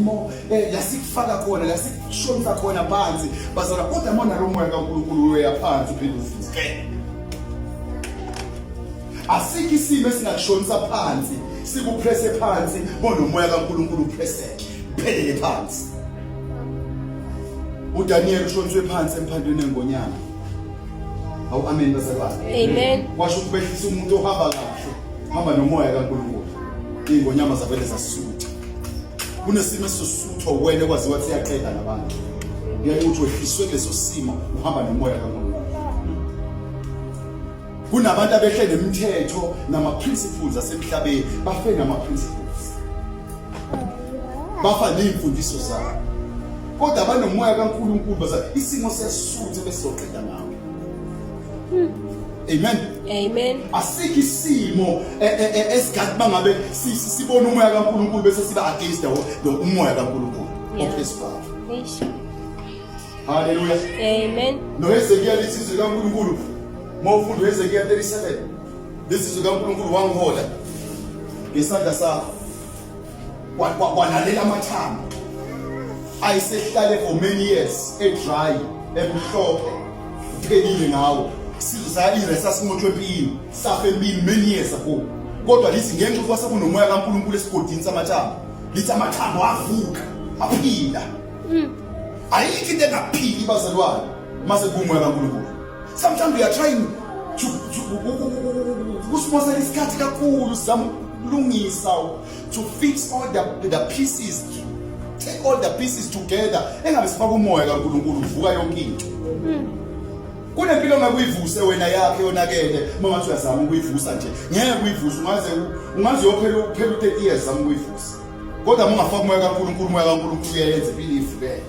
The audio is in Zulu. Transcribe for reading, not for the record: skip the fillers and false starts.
isimo la sikufaka khona la sikushonisa khona phansi bazona kodwa mona lo moya kaNkulunkulu uya phansi uphinde uvuke. Asikho isimo esingakushonisa phansi sikupresse phansi bona umoya kaNkulunkulu upresseke phelele phansi. uDaniel ushoniswe phansi emphandweni engonyama. Awu amen bazalwane. Amen. Washo ukubehlisa umuntu ohamba kahle hamba nomoya kaNkulunkulu. Ingonyama zavele zasutha. Kunesimo esisuthwa wena kwaziwa ukuthi siyaqeda nabantu. Ngiyakuthi wehliswe lezo simo uhamba nomoya kaNkulunkulu. Kunabantu abehle nemithetho nama principles asemhlabeni bafe nama principles. Bafa nezimfundiso zabo. Kodwa abanomoya kaNkulunkulu baza isimo sesisuthe bese soqeda ngawo. Amen. Amen. Asikho isimo esigathi bangabe sibona umoya kaNkulunkulu bese siba against umoya kaNkulunkulu. Ophezulu. Hallelujah. Amen. No Ezekiel isizwe kaNkulunkulu. Mawufunda Ezekiel 37. Lesizwe kaNkulunkulu wangihola ngesandla sakho. Wanalela amathamba. Ayisehlale for many years dry emhlophe uphelile ngawo. Sizwe iresa simothwe empini safe empini many years ago. Kodwa lithi ngenxa ukuthi kunomoya kaNkulunkulu esigodini samathamba. Lithi amathamba avuka aphila. Ayikho into engaphili bazalwane mase kumoya kaNkulunkulu. Sometimes we are trying to kusimosa isikhathi kakhulu samlungisa to fix all the pieces, take all the pieces together. Engabe sifaka umoya kaNkulunkulu uvuka yonke into. Kunempilo ngakuyivuse wena yakhe yonakele mangathi uyazama ukuyivusa nje. Ngeke uyivusa ungaze yophela 30 years zama ukuyivusa. Kodwa ungafaka umoya kaNkulunkulu uyenze impilo ivukele.